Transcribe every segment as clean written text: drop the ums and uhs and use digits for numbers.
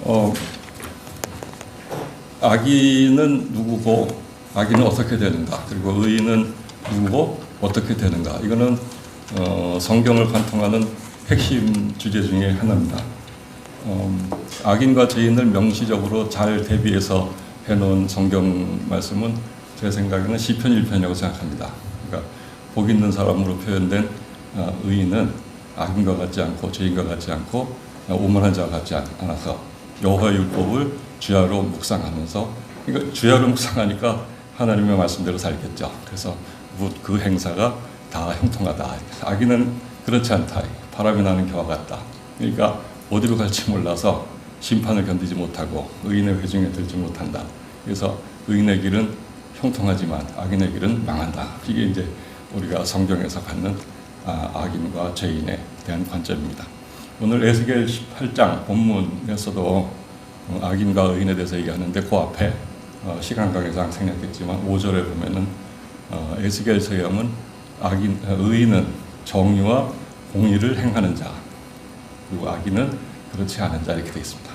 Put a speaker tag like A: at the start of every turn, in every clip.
A: 어, 악인은 누구고 악인은 어떻게 되는가, 그리고 의인은 누구고 어떻게 되는가, 이거는 성경을 관통하는 핵심 주제 중에 하나입니다. 악인과 죄인을 명시적으로 잘 대비해서 해놓은 성경 말씀은 제 생각에는 시편 1편이라고 생각합니다. 그러니까 복 있는 사람으로 표현된 의인은 악인과 같지 않고 죄인과 같지 않고 오만한 자와 같지 않아서 여호와의 율법을 주야로 묵상하면서, 그러니까 주야로 묵상하니까 하나님의 말씀대로 살겠죠. 그래서 그 행사가 다 형통하다. 악인은 그렇지 않다. 바람이 나는 겨와 같다. 그러니까 어디로 갈지 몰라서 심판을 견디지 못하고 의인의 회중에 들지 못한다. 그래서 의인의 길은 형통하지만 악인의 길은 망한다. 이게 이제 우리가 성경에서 갖는 악인과 죄인에 대한 관점입니다. 오늘 에스겔 18장 본문에서도 악인과 의인에 대해서 얘기하는데 그 앞에 시간 관계상 생략했지만 5절에 보면은 에스겔 서형은 의인은 정의와 공의를 행하는 자, 그리고 악인은 그렇지 않은 자, 이렇게 되어 있습니다.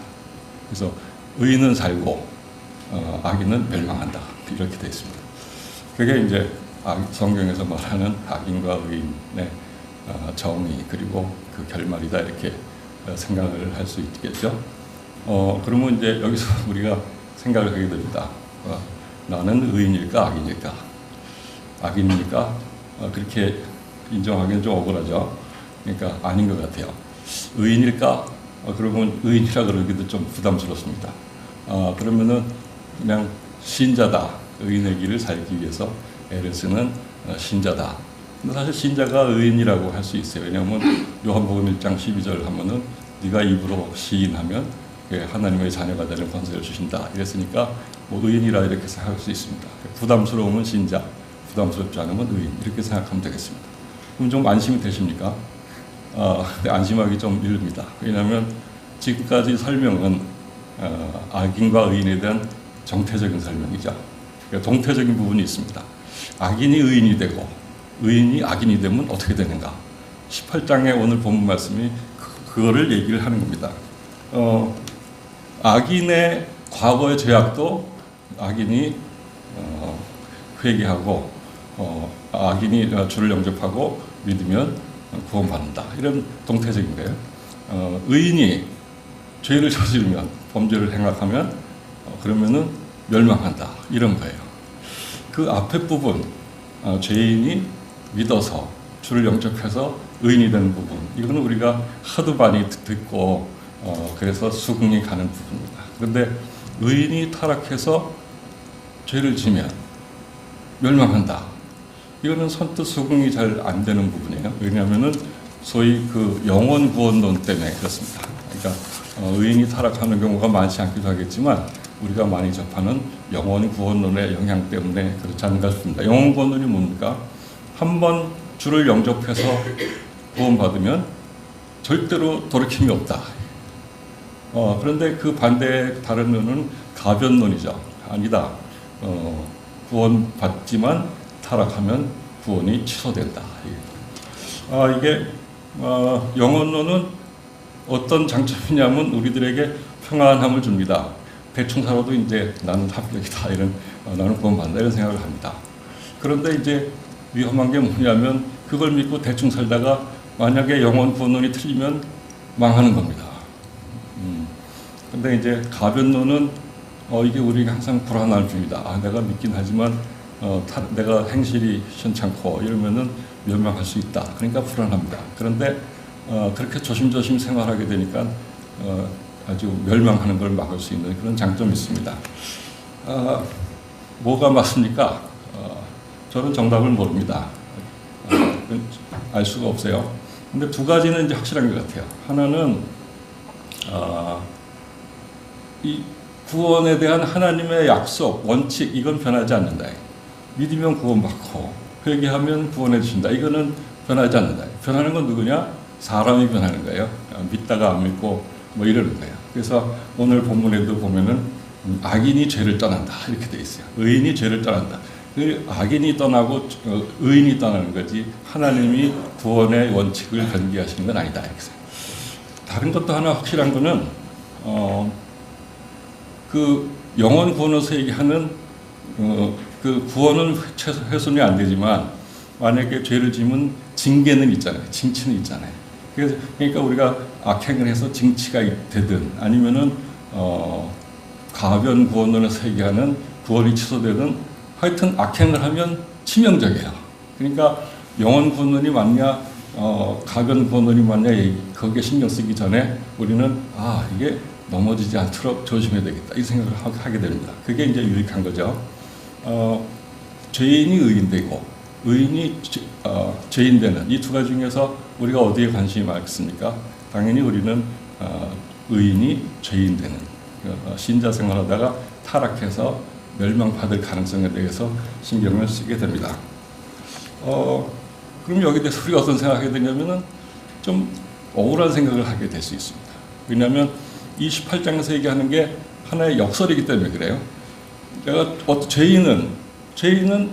A: 그래서 의인은 살고 악인은 멸망한다, 이렇게 되어 있습니다. 그게 이제 성경에서 말하는 악인과 의인의 정의 그리고 그 결말이다, 이렇게 생각을 할 수 있겠죠. 그러면 이제 여기서 우리가 생각을 하게 됩니다. 나는 의인일까 악인일까? 악인이니까 그렇게 인정하기는 좀 억울하죠. 그러니까 아닌 것 같아요. 의인일까? 그러면 의인이라 그러기도 좀 부담스럽습니다. 그러면은 그냥 신자다, 의인의 길을 살기 위해서 애를 쓰는 신자다. 근데 사실 신자가 의인이라고 할 수 있어요. 왜냐하면 요한복음 1장 12절 하면은 네가 입으로 시인하면 하나님의 자녀가 되는 권세를 주신다, 이랬으니까 뭐 의인이라 이렇게 생각할 수 있습니다. 부담스러우면 신자, 부담스럽지 않으면 의인, 이렇게 생각하면 되겠습니다. 그럼 좀 안심이 되십니까? 근데 안심하기 좀 이릅니다. 왜냐하면 지금까지 설명은 악인과 의인에 대한 정태적인 설명이죠. 그러니까 동태적인 부분이 있습니다. 악인이 의인이 되고 의인이 악인이 되면 어떻게 되는가? 18장의 오늘 본문 말씀이 그거를 얘기를 하는 겁니다. 악인의 과거의 죄악도 악인이 회개하고 악인이 주를 영접하고 믿으면 구원받는다, 이런 동태적인 거예요. 의인이 죄를 저지르면, 범죄를 행하면 그러면은 멸망한다, 이런 거예요. 그 앞에 부분, 죄인이 믿어서 주를 영접해서 의인이 되는 부분, 이거는 우리가 하도 많이 듣고 그래서 수긍이 가는 부분입니다. 그런데 의인이 타락해서 죄를 지면 멸망한다, 이거는 선뜻 수긍이 잘 안 되는 부분이에요. 왜냐하면은 소위 그 영원 구원론 때문에 그렇습니다. 그러니까 의인이 타락하는 경우가 많지 않기도 하겠지만 우리가 많이 접하는 영원 구원론의 영향 때문에 그렇지 않은가 싶습니다. 영원 구원론이 뭡니까? 한번 주를 영접해서 구원받으면 절대로 돌이킴이 없다. 그런데 그 반대의 다른 면은 가변론이죠. 아니다. 구원받지만 타락하면 구원이 취소된다. 이게 영원론은 어떤 장점이냐면 우리들에게 평안함을 줍니다. 대충 살아도 이제 나는 합격이다, 이런 나는 구원받는다, 이런 생각을 합니다. 그런데 이제 위험한 게 뭐냐면 그걸 믿고 대충 살다가 만약에 영원 구원론이 틀리면 망하는 겁니다. 근데 이제 가변론은 이게 우리가 항상 불안함을 줍니다. 내가 믿긴 하지만 내가 행실이 현찮고 이러면은 멸망할 수 있다. 그러니까 불안합니다. 그런데 그렇게 조심조심 생활하게 되니까 아주 멸망하는 걸 막을 수 있는 그런 장점이 있습니다. 뭐가 맞습니까? 저는 정답을 모릅니다. 알 수가 없어요. 근데 두 가지는 이제 확실한 것 같아요. 하나는 이 구원에 대한 하나님의 약속, 원칙, 이건 변하지 않는다. 믿으면 구원받고 회개하면 구원해 주신다. 이거는 변하지 않는다. 변하는 건 누구냐? 사람이 변하는 거예요. 믿다가 안 믿고 뭐 이러는 거예요. 그래서 오늘 본문에도 보면은 악인이 죄를 떠난다, 이렇게 돼 있어요. 의인이 죄를 떠난다. 그 악인이 떠나고 의인이 떠나는 거지 하나님이 구원의 원칙을 변기하시는 건 아니다, 이렇게 생각해요. 다른 것도 하나 확실한 거는 그 영원 구원에서 얘기하는 그 구원은 훼손이 안 되지만 만약에 죄를 지으면 징계는 있잖아요. 징치는 있잖아요. 그러니까 우리가 악행을 해서 징치가 되든 아니면은 가변 구원론에서 얘기하는 구원이 취소되든 하여튼 악행을 하면 치명적이에요. 그러니까 영원 구원론이 맞냐 가변 구원론이 맞냐 거기에 신경 쓰기 전에 우리는 이게 넘어지지 않도록 조심해야 되겠다 이 생각을 하게 됩니다. 그게 이제 유익한 거죠. 죄인이 의인되고 의인이 죄인되는 이 두 가지 중에서 우리가 어디에 관심이 많습니까? 당연히 우리는 의인이 죄인되는 신자 생활하다가 타락해서 멸망받을 가능성에 대해서 신경을 쓰게 됩니다. 그럼 여기에 대해서 우리가 어떤 생각을 하게 되냐면은 좀 억울한 생각을 하게 될 수 있습니다. 왜냐하면 28장에서 얘기하는 게 하나의 역설이기 때문에 그래요. 내가 죄인은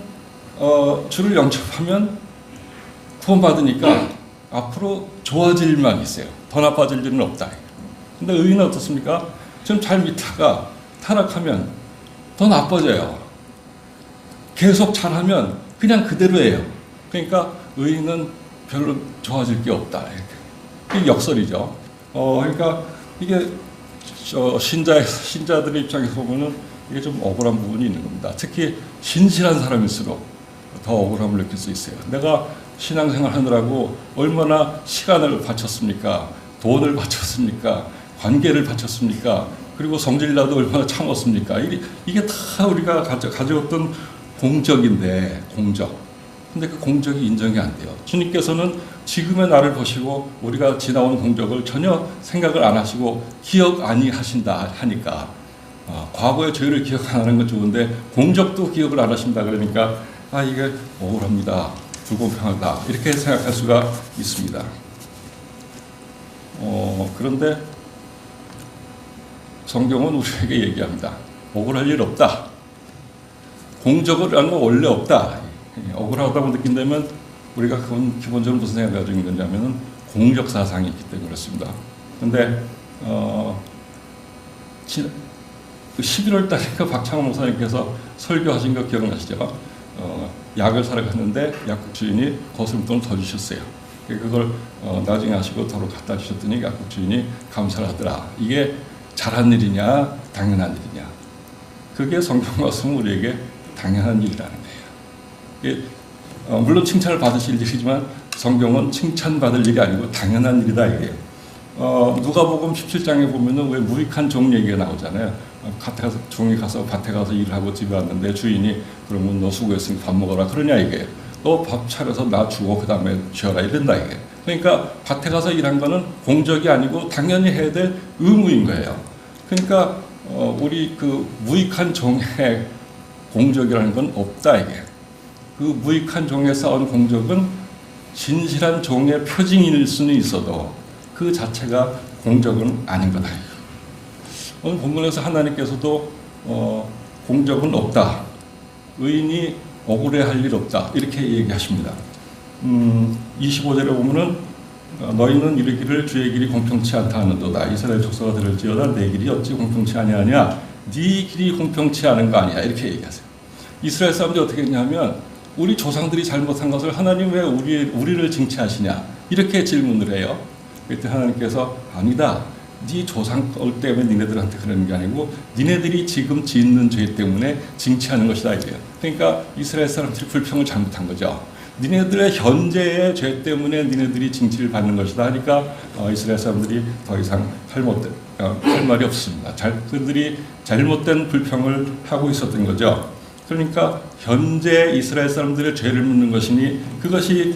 A: 주를 영접하면 구원받으니까 앞으로 좋아질 일만 있어요. 더 나빠질 일은 없다. 근데 의인은 어떻습니까? 좀 잘 믿다가 타락하면 더 나빠져요. 계속 잘하면 그냥 그대로예요. 그러니까 의인은 별로 좋아질 게 없다. 이게 역설이죠. 그러니까 이게 신자들의 입장에서 보면은 이게 좀 억울한 부분이 있는 겁니다. 특히 신실한 사람일수록 더 억울함을 느낄 수 있어요. 내가 신앙생활 하느라고 얼마나 시간을 바쳤습니까? 돈을 바쳤습니까? 관계를 바쳤습니까? 그리고 성질나도 얼마나 참았습니까? 이게 다 우리가 가져왔던 공적인데, 공적. 근데 그 공적이 인정이 안 돼요. 주님께서는 지금의 나를 보시고 우리가 지나온 공적을 전혀 생각을 안 하시고 기억 아니 하신다 하니까 과거의 죄를 기억 안 하는 건 좋은데 공적도 기억을 안 하신다 그러니까 이게 억울합니다. 불공평하다. 이렇게 생각할 수가 있습니다. 그런데 성경은 우리에게 얘기합니다. 억울할 일 없다. 공적을 하는 건 원래 없다. 억울하다고 느낀다면 우리가 그건 기본적으로 무슨 생각을 가지고 있는 거냐면 공적 사상이 있기 때문에 그렇습니다. 그런데 11월 달인가 박창원 목사님께서 설교하신 거 기억나시죠? 약을 사러 갔는데 약국 주인이 거스름돈을 더 주셨어요. 그걸 나중에 하시고 도로 갖다 주셨더니 약국 주인이 감사를 하더라. 이게 잘한 일이냐 당연한 일이냐. 그게 성경 말씀은 우리에게 당연한 일이라는 거예요. 물론 칭찬을 받으실 일이지만 성경은 칭찬받을 일이 아니고 당연한 일이다 이게요. 누가복음 17장에 보면은 왜 무익한 종 얘기가 나오잖아요. 종이 가서 밭에 가서 일하고 집에 왔는데 주인이 그러면 너 수고했으니 밥 먹어라 그러냐 이게. 너 밥 차려서 나 주고 그 다음에 쉬어라 이런다 이게. 그러니까 밭에 가서 일한 거는 공적이 아니고 당연히 해야 될 의무인 거예요. 그러니까 우리 그 무익한 종의 공적이라는 건 없다 이게. 그 무익한 종에 쌓은 공적은 진실한 종의 표징일 수는 있어도 그 자체가 공적은 아닌 거다. 오늘 본문에서 하나님께서도 공적은 없다. 의인이 억울해할 일 없다. 이렇게 얘기하십니다. 25절에 보면은 너희는 이르기를 주의 길이 공평치 않다 하는도다. 이스라엘 족속아 들을지어다 내 길이 어찌 공평치 아니하냐. 네 길이 공평치 않은 거 아니야. 이렇게 얘기하세요. 이스라엘 사람들이 어떻게 했냐면 우리 조상들이 잘못한 것을 하나님 왜 우리를 징치하시냐. 이렇게 질문을 해요. 그때 하나님께서 아니다. 네 조상 때문에 니네들한테 그러는 게 아니고 니네들이 지금 짓는 죄 때문에 징치하는 것이다 이거예요. 그러니까 이스라엘 사람들이 불평을 잘못한 거죠. 니네들의 현재의 죄 때문에 니네들이 징치를 받는 것이다 하니까 이스라엘 사람들이 더 이상 할 말이 없습니다. 그들이 잘못된 불평을 하고 있었던 거죠. 그러니까 현재 이스라엘 사람들의 죄를 묻는 것이니 그것이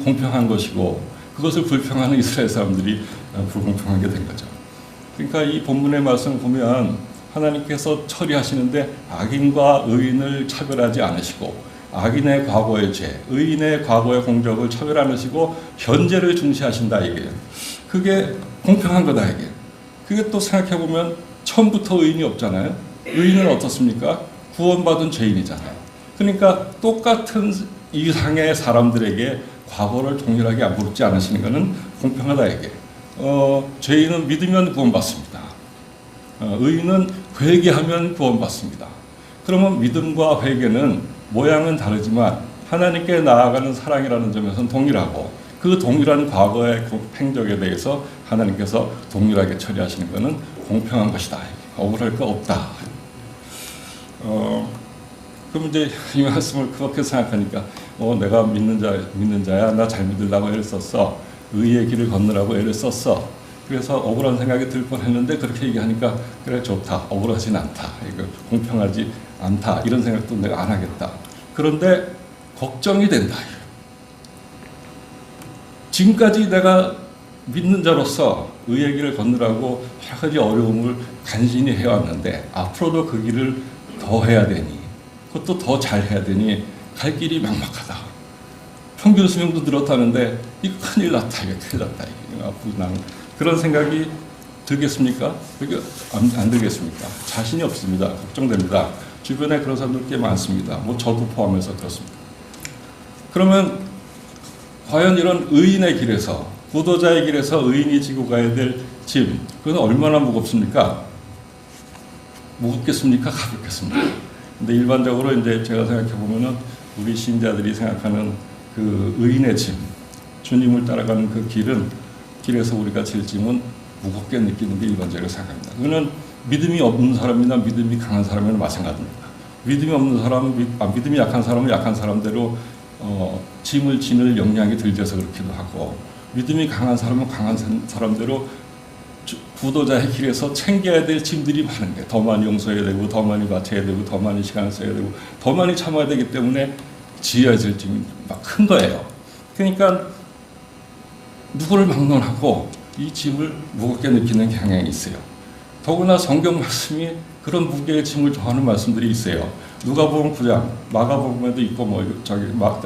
A: 공평한 것이고 그것을 불평하는 이스라엘 사람들이 불공평하게 된 거죠. 그러니까 이 본문의 말씀을 보면 하나님께서 처리하시는데 악인과 의인을 차별하지 않으시고 악인의 과거의 죄, 의인의 과거의 공적을 차별 안 하시고 현재를 중시하신다 이게. 그게 공평한 거다 이게. 그게 또 생각해 보면 처음부터 의인이 없잖아요. 의인은 어떻습니까? 구원받은 죄인이잖아요. 그러니까 똑같은 이상의 사람들에게 과거를 동일하게 묻지 않으시는 것은 공평하다 이게. 죄인은 믿으면 구원받습니다. 의인은 회개하면 구원받습니다. 그러면 믿음과 회개는 모양은 다르지만 하나님께 나아가는 사랑이라는 점에서는 동일하고, 그 동일한 과거의 행적에 대해서 하나님께서 동일하게 처리하시는 것은 공평한 것이다. 억울할 거 없다. 그럼 이제 이 말씀을 그렇게 생각하니까 내가 믿는 자야. 나 잘 믿으려고 애를 썼어. 의의 길을 걷느라고 애를 썼어. 그래서 억울한 생각이 들 뻔했는데 그렇게 얘기하니까 그래 좋다. 억울하진 않다. 이거 공평하지 않다. 이런 생각도 내가 안 하겠다. 그런데 걱정이 된다. 지금까지 내가 믿는 자로서 의의 길을 걷느라고 여러 가지 어려움을 간신히 해왔는데 앞으로도 그 길을 더 해야 되니, 그것도 더 잘해야 되니 갈 길이 막막하다. 평균 수명도 늘었다는데 이거 큰일 났다. 이거 큰일 났다. 이거 앞으로 그런 생각이 들겠습니까? 그게 안 들겠습니까? 자신이 없습니다. 걱정됩니다. 주변에 그런 사람들 꽤 많습니다. 저도 포함해서 그렇습니다. 그러면 과연 이런 의인의 길에서, 구도자의 길에서 의인이 지고 가야 될 짐, 그건 얼마나 무겁습니까? 무겁겠습니까? 가볍겠습니까? 근데 일반적으로 이제 제가 생각해 보면은 우리 신자들이 생각하는 그 의인의 짐, 주님을 따라가는 그 길에서 우리가 질 짐은 무겁게 느끼는 게 일반적으로 생각합니다. 그거는 믿음이 없는 사람이나 믿음이 강한 사람이나 마찬가지입니다. 믿음이 없는 사람, 믿음이 약한 사람은 약한 사람대로 짐을 지는 역량이 들져서 그렇기도 하고, 믿음이 강한 사람은 강한 사람대로 구도자의 길에서 챙겨야 될 짐들이 많은 게 더 많이 용서해야 되고, 더 많이 바쳐야 되고, 더 많이 시간을 써야 되고, 더 많이 참아야 되기 때문에 지어야 될 짐이 막 큰 거예요. 그러니까 누구를 막론하고 이 짐을 무겁게 느끼는 경향이 있어요. 더구나 성경 말씀이 그런 무게의 짐을 더하는 말씀들이 있어요. 누가복음 9장, 마가복음에도 있고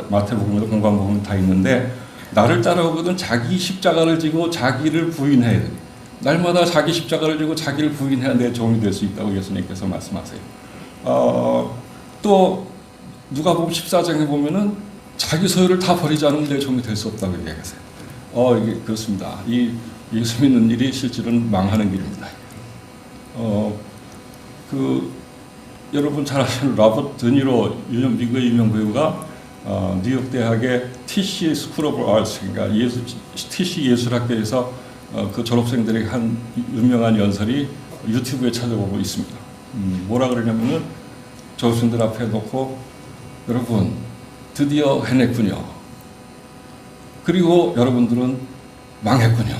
A: 마태복음에도 공관복음에 다 있는데, 나를 따라오거든 자기 십자가를 지고 자기를 부인해야 돼. 날마다 자기 십자가를 지고 자기를 부인해야 내 종이 될 수 있다고 예수님께서 말씀하세요. 또 누가복음 14장에 보면은 자기 소유를 다 버리지 않으면 내 종이 될 수 없다고 얘기하세요. 이게 그렇습니다. 이 예수 믿는 일이 실질은 망하는 길입니다. 여러분 잘 아시는 로버트 드니로, 미국의 유명 배우가 뉴욕 대학의 TC 스쿨 오브 아츠, 그러니까 TC 예술학교에서 그 졸업생들에게 한 유명한 연설이 유튜브에 찾아보고 있습니다. 뭐라 그러냐면은 졸업생들 앞에 놓고, 여러분 드디어 해냈군요. 그리고 여러분들은 망했군요.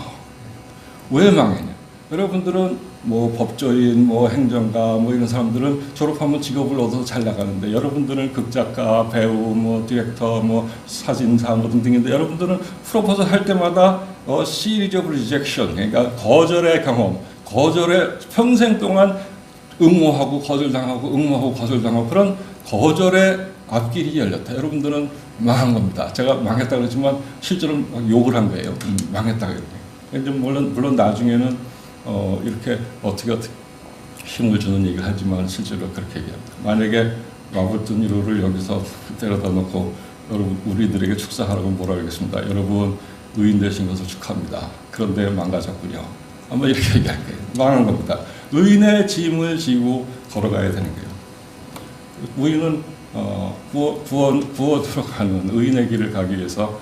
A: 왜 망했냐? 여러분들은 법조인, 행정가, 이런 사람들은 졸업하면 직업을 얻어서 잘 나가는데, 여러분들은 극작가, 배우, 디렉터, 사진사 등등인데, 여러분들은 프로포즈 할 때마다 시리즈 오브 리젝션, 그러니까 거절의 경험, 거절에 평생 동안 응모하고 거절당하고 응모하고 거절당하고, 그런 거절의 앞길이 열렸다. 여러분들은 망한 겁니다. 제가 망했다 그러지만 실제로 욕을 한 거예요. 망했다 그러고. 물론 나중에는 이렇게 어떻게 힘을 주는 얘기를 하지만 실제로 그렇게 얘기합니다. 만약에 로버트 니로를 여기서 데려다 놓고 여러분 우리들에게 축사하라고 뭐라 그러겠습니다. 여러분 의인 되신 것을 축하합니다. 그런데 망가졌군요. 아마 이렇게 얘기할 거예요. 망한 겁니다. 의인의 짐을 지고 걸어가야 되는 거예요. 의인은 구원으로 가는 의인의 길을 가기 위해서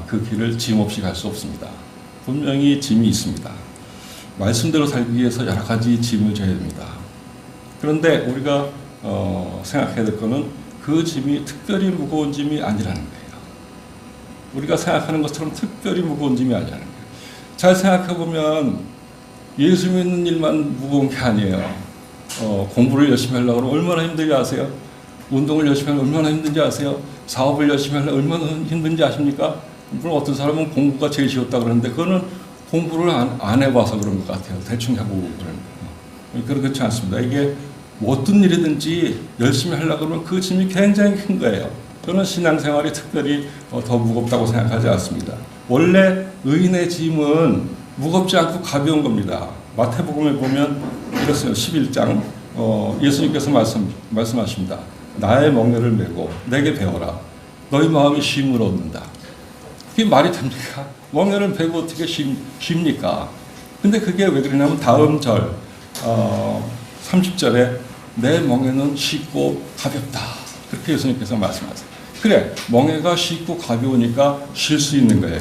A: 그 길을 짐 없이 갈 수 없습니다. 분명히 짐이 있습니다. 말씀대로 살기 위해서 여러 가지 짐을 져야 됩니다. 그런데 우리가 생각해야 될 것은 그 짐이 특별히 무거운 짐이 아니라는 거예요. 우리가 생각하는 것처럼 특별히 무거운 짐이 아니라는 거예요. 잘 생각해보면 예수 믿는 일만 무거운 게 아니에요. 공부를 열심히 하려고 하면 얼마나 힘든지 아세요? 운동을 열심히 하면 얼마나 힘든지 아세요? 사업을 열심히 하려면 얼마나 힘든지 아십니까? 물론 어떤 사람은 공부가 제일 쉬웠다 그러는데, 그거는 공부를 안 해봐서 그런 것 같아요. 대충 해보고 그러는 거예요. 그렇지 않습니다. 이게 어떤 일이든지 열심히 하려고 하면 그 짐이 굉장히 큰 거예요. 저는 신앙생활이 특별히 더 무겁다고 생각하지 않습니다. 원래 의인의 짐은 무겁지 않고 가벼운 겁니다. 마태복음에 보면 이렇습니다. 11장 예수님께서 말씀하십니다. 나의 멍에를 메고 내게 배워라. 너희 마음이 쉼을 얻는다. 그게 말이 됩니까? 멍에를 메고 어떻게 쉽니까? 근데 그게 왜 그러냐면 다음 절 30절에 내 멍에는 쉽고 가볍다. 그렇게 예수님께서 말씀하세요. 그래, 멍에가 쉽고 가벼우니까 쉴 수 있는 거예요.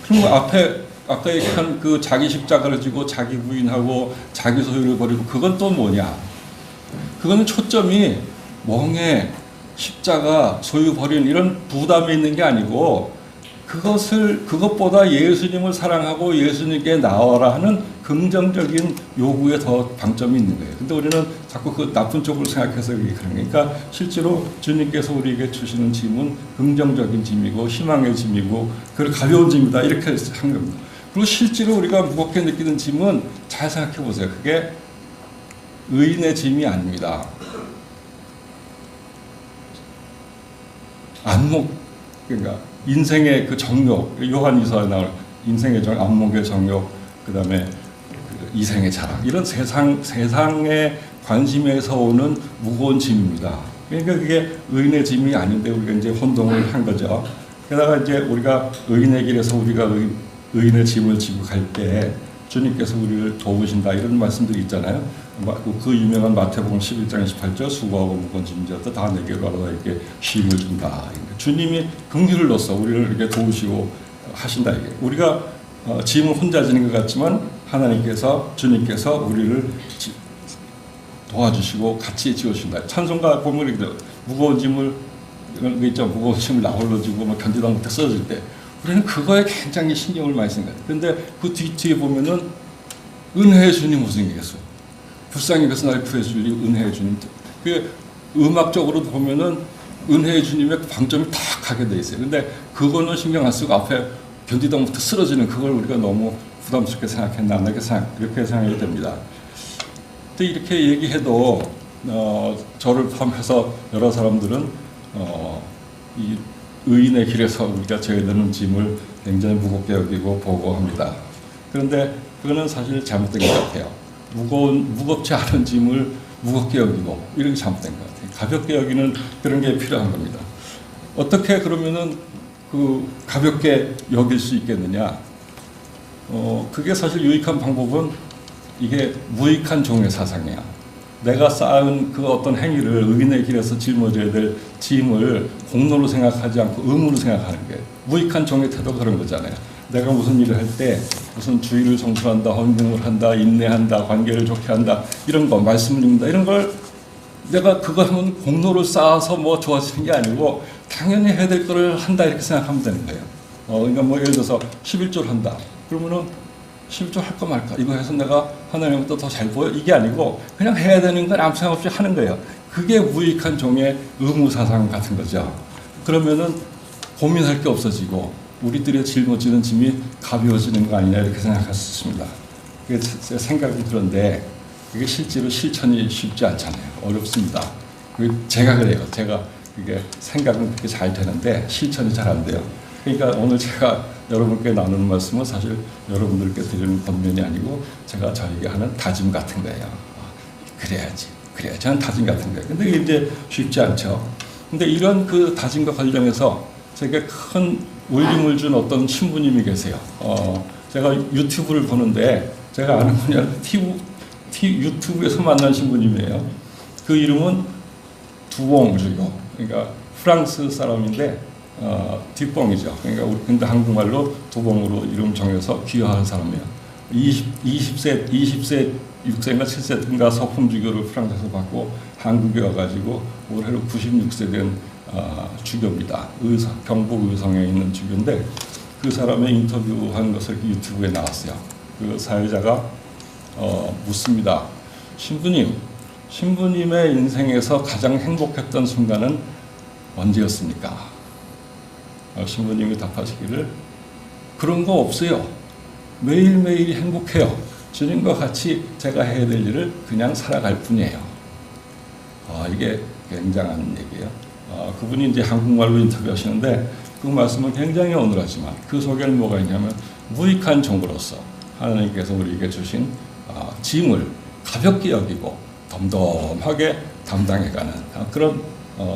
A: 그럼 앞에 아까 얘기한 그 자기 십자가를 지고 자기 부인하고 자기 소유를 버리고 그건 또 뭐냐? 그거는 초점이 멍에 십자가 소유 버리는 이런 부담이 있는 게 아니고 그것보다 예수님을 사랑하고 예수님께 나와라 하는 긍정적인 요구에 더 방점이 있는 거예요. 근데 우리는 자꾸 그 나쁜 쪽으로 생각해서 그런 거예요. 그러니까 실제로 주님께서 우리에게 주시는 짐은 긍정적인 짐이고 희망의 짐이고 그걸 가벼운 짐이다 이렇게 한 겁니다. 그리고 실제로 우리가 무겁게 느끼는 짐은 잘 생각해 보세요. 그게 의인의 짐이 아닙니다. 안목, 그러니까 인생의 그 정욕, 요한일서에 나올 인생의 안목의 정욕, 그다음에 그 이생의 자랑, 이런 세상의 관심에서 오는 무거운 짐입니다. 그러니까 그게 의인의 짐이 아닌데 우리가 이제 혼동을 한 거죠. 게다가 이제 우리가 의인의 길에서 우리가 의인의 짐을 지고 갈 때 주님께서 우리를 도우신다 이런 말씀들이 있잖아요. 그 유명한 마태복음 11장 28절 수고하고 무거운 짐져도 다 내게로 와라 이렇게 쉼을 준다. 주님이 긍휼을 넣어서 우리를 이렇게 도우시고 하신다 이게. 우리가 짐을 혼자 지는 것 같지만 하나님께서 주님께서 우리를 도와주시고 같이 지어주신다. 찬송가 보면 이렇게 무거운 짐을 있죠. 무거운 짐을 나홀로 지고 막 견디다 못해 쓰러질 때 우리는 그거에 굉장히 신경을 많이 쓴 거예요. 그런데 그 뒤에 보면은 은혜의 주님 무슨 얘기겠어요? 불쌍히 여겨서 날 구해주리 은혜의 주님. 그 음악적으로 보면은 은혜의 주님의 방점이 딱 가게 돼 있어요. 근데 그거는 신경 안 쓰고 앞에 견디다 못해 쓰러지는 그걸 우리가 너무 부담스럽게 생각했나 이렇게 생각이 됩니다. 근데 이렇게 얘기해도 저를 포함해서 여러 사람들은 이 의인의 길에서 우리가 져야 되는 짐을 굉장히 무겁게 여기고 보고합니다. 그런데 그거는 사실 잘못된 것 같아요. 무겁지 않은 짐을 무겁게 여기고 이런 게 잘못된 것 같아요. 가볍게 여기는 그런 게 필요한 겁니다. 어떻게 그러면은 그 가볍게 여길 수 있겠느냐? 그게 사실 유익한 방법은 이게 무익한 종의 사상이야. 내가 쌓은 그 어떤 행위를 의인의 길에서 짊어져야 될 짐을 공로로 생각하지 않고 의무로 생각하는 게 무익한 종의 태도가 그런 거잖아요. 내가 무슨 일을 할 때 무슨 주의를 성수한다, 헌금을 한다, 인내한다, 관계를 좋게 한다 이런 거 말씀을 읽는다 이런 걸 내가 그거 하면 공로를 쌓아서 뭐 좋아지는 게 아니고 당연히 해야 될 거를 한다 이렇게 생각하면 되는 거예요. 그러니까 뭐 예를 들어서 11조를 한다. 그러면은 11조 할까 말까 이거 해서 내가 하나님부터 더 잘 보여 이게 아니고 그냥 해야 되는 건 아무 생각 없이 하는 거예요. 그게 무익한 종의 의무사상 같은 거죠. 그러면은 고민할 게 없어지고 우리들의 짊어지는 짐이 가벼워지는 거 아니냐 이렇게 생각할 수 있습니다. 그게 제 생각은 그런데 그게 실제로 실천이 쉽지 않잖아요. 어렵습니다. 제가 그래요. 제가 그게 생각은 그렇게 잘 되는데 실천이 잘 안 돼요. 그러니까 오늘 제가 여러분께 나누는 말씀은 사실 여러분들께 드리는 권면이 아니고 제가 저에게 하는 다짐 같은 거예요. 그래야지 하는 다짐 같은 거예요. 근데 이게 이제 쉽지 않죠. 근데 이런 그 다짐과 관련해서 제게 큰 울림을 준 어떤 신부님이 계세요. 제가 유튜브를 보는데 제가 아는 분이 유튜브에서 만난 신부님이에요. 그 이름은 두봉주요. 그러니까 프랑스 사람인데 뒷봉이죠. 그러니까 근데 한국말로 두봉으로 이름 정해서 귀화한 사람이에요. 20세 6세인가 7세인가 서품주교를 프랑스에서 받고 한국에 와가지고 올해로 96세 된 주교입니다. 경북 의성에 있는 주교인데 그 사람의 인터뷰한 것을 유튜브에 나왔어요. 그 사회자가 묻습니다. 신부님의 인생에서 가장 행복했던 순간은 언제였습니까? 신부님이 답하시기를 그런 거 없어요. 매일매일이 행복해요. 주님과 같이 제가 해야 될 일을 그냥 살아갈 뿐이에요. 이게 굉장한 얘기예요. 그분이 이제 한국말로 인터뷰하시는데 그 말씀은 굉장히 어눌하지만 그 속에는 뭐가 있냐면 무익한 종으로서 하나님께서 우리에게 주신 짐을 가볍게 여기고 덤덤하게 담당해가는 그런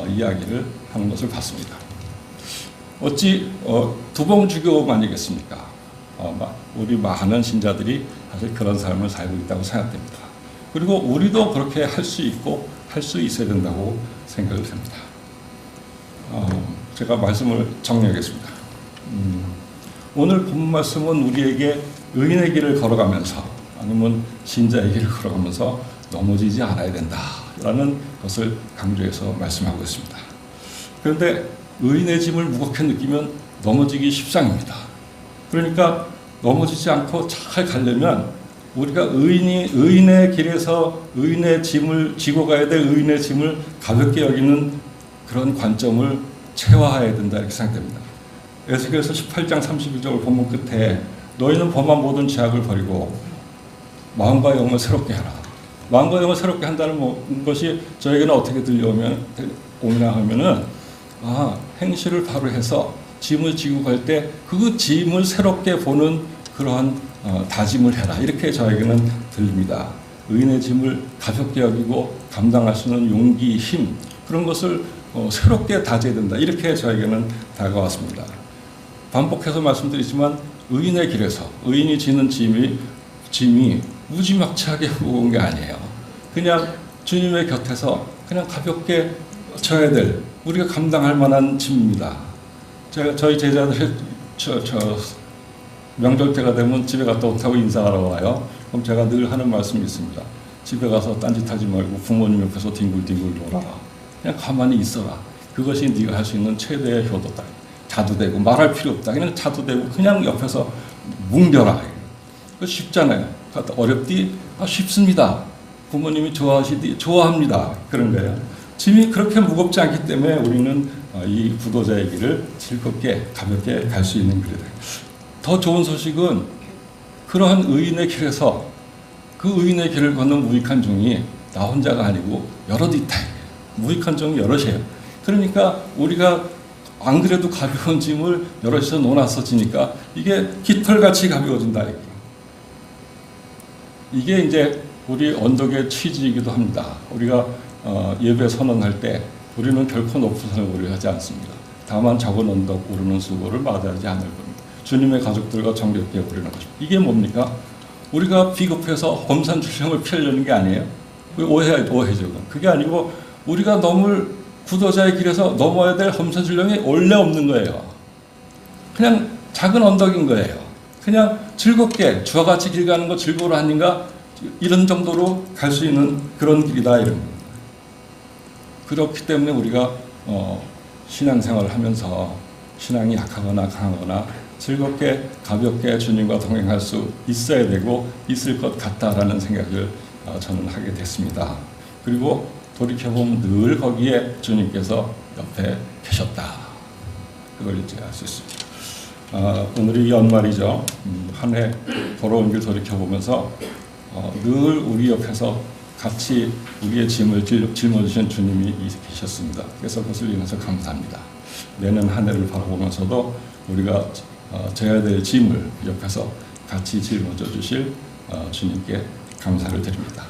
A: 이야기를 하는 것을 봤습니다. 어찌 두봉주교만이겠습니까? 우리 많은 신자들이 사실 그런 삶을 살고 있다고 생각됩니다. 그리고 우리도 그렇게 할 수 있고 할 수 있어야 된다고 생각을 합니다. 제가 말씀을 정리하겠습니다. 오늘 본 말씀은 우리에게 의인의 길을 걸어가면서 아니면 신자의 길을 걸어가면서 넘어지지 않아야 된다라는 것을 강조해서 말씀하고 있습니다. 그런데 의인의 짐을 무겁게 느끼면 넘어지기 십상입니다. 그러니까 넘어지지 않고 잘 가려면 우리가 의인의 길에서 의인의 짐을 지고 가야 될 의인의 짐을 가볍게 여기는 그런 관점을 체화해야 된다 이렇게 생각됩니다. 에스겔서 18장 32절 본문 끝에 너희는 범한 모든 죄악을 버리고 마음과 영을 새롭게 하라. 마음과 영을 새롭게 한다는 것이 저에게는 어떻게 들려오냐 하면은 행실을 바로 해서 짐을 지고 갈 때 그 짐을 새롭게 보는 그러한 다짐을 해라. 이렇게 저에게는 들립니다. 의인의 짐을 가볍게 여기고 감당할 수 있는 용기, 힘 그런 것을 새롭게 다져야 된다. 이렇게 저에게는 다가왔습니다. 반복해서 말씀드리지만 의인의 길에서 의인이 지는 짐이 무지막지하게 무거운 게 아니에요. 그냥 주님의 곁에서 그냥 가볍게 져야 될 우리가 감당할 만한 짐입니다. 저희 제자들 명절 때가 되면 집에 갔다 오다고 인사하러 와요. 그럼 제가 늘 하는 말씀이 있습니다. 집에 가서 딴짓하지 말고 부모님 옆에서 뒹굴뒹굴 놀아라. 그냥 가만히 있어라. 그것이 네가 할 수 있는 최대의 효도다. 자두대고 말할 필요 없다. 그냥 자두대고 그냥 옆에서 뭉겨라. 그거 쉽잖아요. 어렵디? 쉽습니다. 부모님이 좋아합니다. 그런 거예요. 짐이 그렇게 무겁지 않기 때문에 우리는 이 구도자의 길을 즐겁게 가볍게 갈 수 있는 길이다. 더 좋은 소식은 그러한 의인의 길에서 그 의인의 길을 걷는 무익한 종이 나 혼자가 아니고 여럿 있다. 무익한 종이 여럿이에요. 그러니까 우리가 안 그래도 가벼운 짐을 여럿이서 놓아서 지니까 이게 깃털같이 가벼워진다. 이게 이제 우리 언덕의 취지이기도 합니다. 우리가 예배 선언할 때 우리는 결코 높은 산을 오르지 않습니다. 다만 작은 언덕 오르는 수고를 마다하지 않을 겁니다. 주님의 가족들과 정겹게 오르는 것입니다. 이게 뭡니까? 우리가 비겁해서 험산출령을 피하려는 게 아니에요. 오해죠. 그게 아니고 우리가 넘을 구도자의 길에서 넘어야 될 험산출령이 원래 없는 거예요. 그냥 작은 언덕인 거예요. 그냥 즐겁게 주와 같이 길 가는 거 즐거워 아닌가? 이런 정도로 갈 수 있는 그런 길이다 이런 겁니다. 그렇기 때문에 우리가 신앙생활을 하면서 신앙이 약하거나 강하거나 즐겁게 가볍게 주님과 동행할 수 있어야 되고 있을 것 같다라는 생각을 저는 하게 됐습니다. 그리고 돌이켜보면 늘 거기에 주님께서 옆에 계셨다. 그걸 이제 알 수 있습니다. 오늘이 연말이죠. 한 해 걸어온 길 돌이켜보면서 늘 우리 옆에서 같이 우리의 짐을 짊어지신 주님이 계셨습니다. 그래서 그것을 인해서 감사합니다. 내년 한 해를 바라보면서도 우리가 져야 될 짐을 옆에서 같이 짊어져 주실 주님께 감사를 드립니다.